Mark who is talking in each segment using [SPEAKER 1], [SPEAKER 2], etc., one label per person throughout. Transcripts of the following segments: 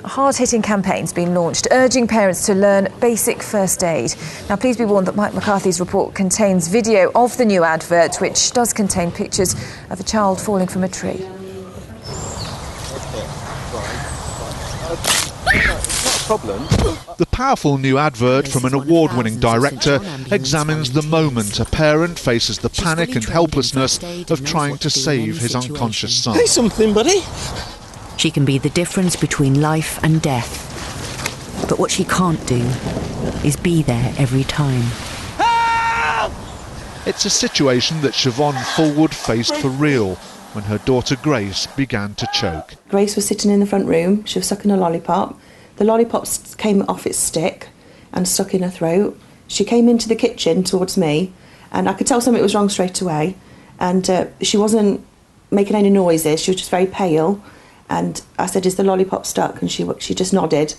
[SPEAKER 1] A hard-hitting campaign's been launched, urging parents to learn basic first aid. Now, please be warned that Mike McCarthy's report contains video of the new advert, which does contain pictures of a child falling from a tree.
[SPEAKER 2] The powerful new advert from an award-winning director examines the moment a parent faces the panic and helplessness of trying to save his unconscious son.
[SPEAKER 3] Say something, buddy.
[SPEAKER 4] She can be the difference between life and death. But what she can't do is be there every time.
[SPEAKER 3] Help!
[SPEAKER 2] It's a situation that Siobhan Fullwood faced for real when her daughter Grace began to choke.
[SPEAKER 5] Grace was sitting in the front room. She was sucking a lollipop. The lollipop came off its stick and stuck in her throat. She came into the kitchen towards me, and I could tell something was wrong straight away. And she wasn't making any noises. She was just very pale. And I said, "Is the lollipop stuck?" And she just nodded.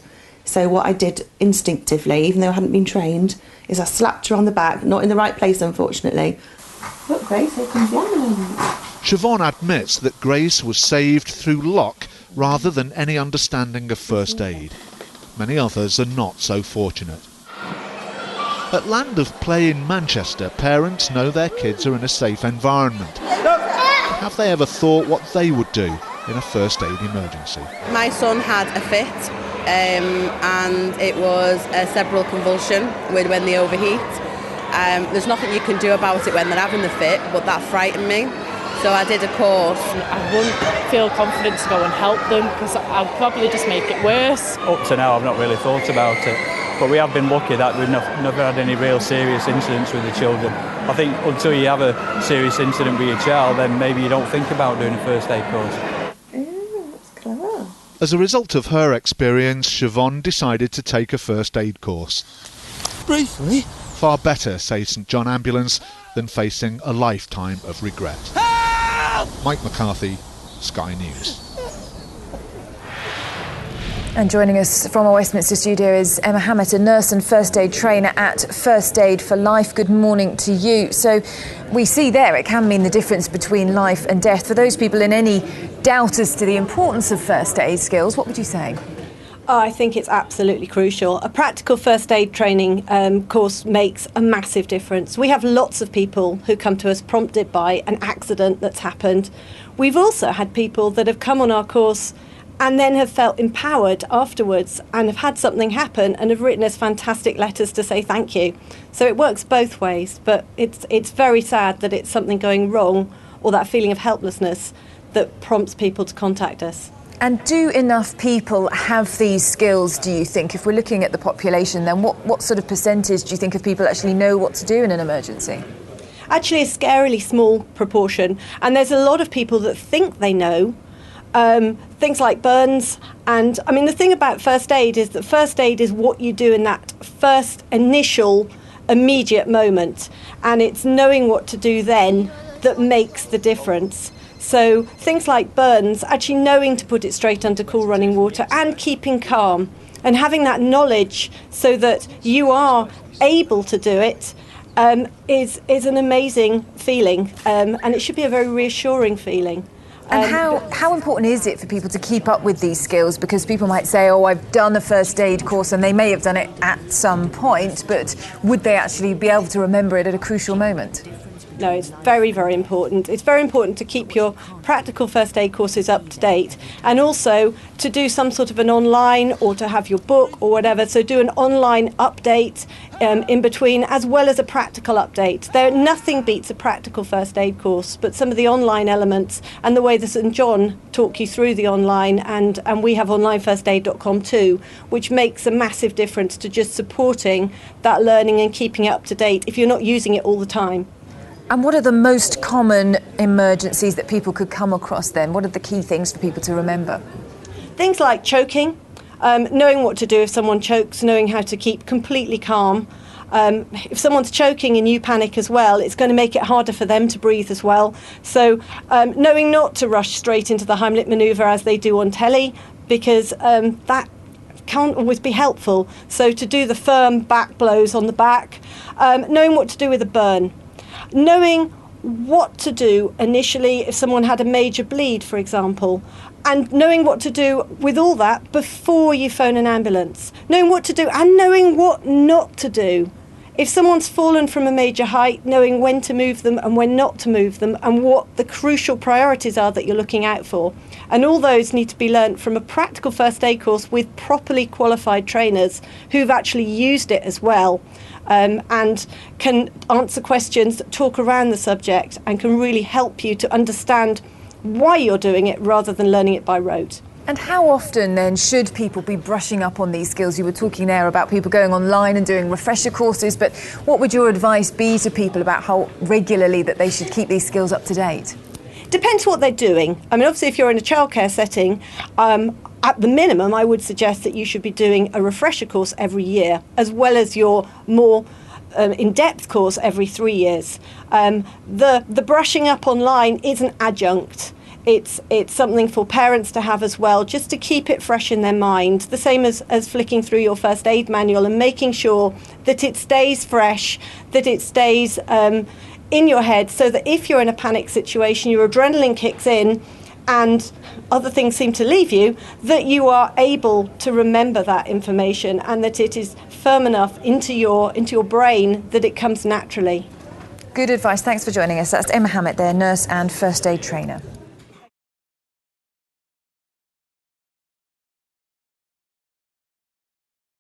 [SPEAKER 5] So what I did instinctively, even though I hadn't been trained, is I slapped her on the back, not in the right place, unfortunately. Look, Grace, here comes the ambulance.
[SPEAKER 2] Siobhan admits that Grace was saved through luck rather than any understanding of first aid. Many others are not so fortunate. At Land of Play in Manchester, parents know their kids are in a safe environment. Have they ever thought what they would do in a first aid emergency?
[SPEAKER 6] My son had a fit and it was a cerebral convulsion when they overheat. There's nothing you can do about it when they're having the fit, but that frightened me. So I did a course.
[SPEAKER 7] I wouldn't feel confident to go and help them because I'll probably just make it worse.
[SPEAKER 8] Up to now I've not really thought about it, but we have been lucky that we've never had any real serious incidents with the children. I think until you have a serious incident with your child, then maybe you don't think about doing a first aid course.
[SPEAKER 5] That's clever.
[SPEAKER 2] As a result of her experience, Siobhan decided to take a first aid course.
[SPEAKER 3] Briefly.
[SPEAKER 2] Far better, says St John Ambulance, than facing a lifetime of regret. Mike McCarthy, Sky News.
[SPEAKER 1] And joining us from our Westminster studio is Emma Hammett, a nurse and first aid trainer at First Aid for Life. Good morning to you. So we see there it can mean the difference between life and death. For those people in any doubt as to the importance of first aid skills, what would you say?
[SPEAKER 9] Oh, I think it's absolutely crucial. A practical first aid training course makes a massive difference. We have lots of people who come to us prompted by an accident that's happened. We've also had people that have come on our course and then have felt empowered afterwards and have had something happen and have written us fantastic letters to say thank you. So it works both ways, but it's very sad that it's something going wrong or that feeling of helplessness that prompts people to contact us.
[SPEAKER 1] And do enough people have these skills, do you think? If we're looking at the population, then what sort of percentage do you think of people actually know what to do in an emergency?
[SPEAKER 9] Actually, a scarily small proportion. And there's a lot of people that think they know things like burns. And I mean, the thing about first aid is that first aid is what you do in that first initial immediate moment. And it's knowing what to do then that makes the difference. So things like burns, actually knowing to put it straight under cool running water and keeping calm and having that knowledge so that you are able to do it is an amazing feeling, and it should be a very reassuring feeling.
[SPEAKER 1] And how important is it for people to keep up with these skills? Because people might say, oh, I've done a first aid course, and they may have done it at some point, but would they actually be able to remember it at a crucial moment?
[SPEAKER 9] No, it's very, very important. It's very important to keep your practical first aid courses up to date and also to do some sort of an online or to have your book or whatever. So do an online update in between as well as a practical update. Nothing beats a practical first aid course, but some of the online elements and the way that St John talk you through the online and we have onlinefirstaid.com too, which makes a massive difference to just supporting that learning and keeping it up to date if you're not using it all the time.
[SPEAKER 1] And what are the most common emergencies that people could come across then? What are the key things for people to remember?
[SPEAKER 9] Things like choking, knowing what to do if someone chokes, knowing how to keep completely calm. If someone's choking and you panic as well, it's going to make it harder for them to breathe as well. So knowing not to rush straight into the Heimlich manoeuvre as they do on telly, because that can't always be helpful. So to do the firm back blows on the back, knowing what to do with a burn. Knowing what to do initially if someone had a major bleed, for example, And knowing what to do with all that before you phone an ambulance. Knowing what to do and knowing what not to do. If someone's fallen from a major height, knowing when to move them and when not to move them, and what the crucial priorities are that you're looking out for. And all those need to be learnt from a practical first aid course with properly qualified trainers who've actually used it as well, and can answer questions, talk around the subject, and can really help you to understand why you're doing it rather than learning it by rote.
[SPEAKER 1] And how often then should people be brushing up on these skills? You were talking there about people going online and doing refresher courses, but what would your advice be to people about how regularly that they should keep these skills up to date?
[SPEAKER 9] Depends what they're doing. I mean, obviously if you're in a childcare setting, at the minimum I would suggest that you should be doing a refresher course every year, as well as your more in-depth course every 3 years. The brushing up online is an adjunct. It's something for parents to have as well, just to keep it fresh in their mind. The same as flicking through your first aid manual and making sure that it stays fresh, that it stays in your head, so that if you're in a panic situation, your adrenaline kicks in and other things seem to leave you, that you are able to remember that information and that it is firm enough into your brain that it comes naturally.
[SPEAKER 1] Good advice. Thanks for joining us. That's Emma Hammett there, nurse and first aid trainer.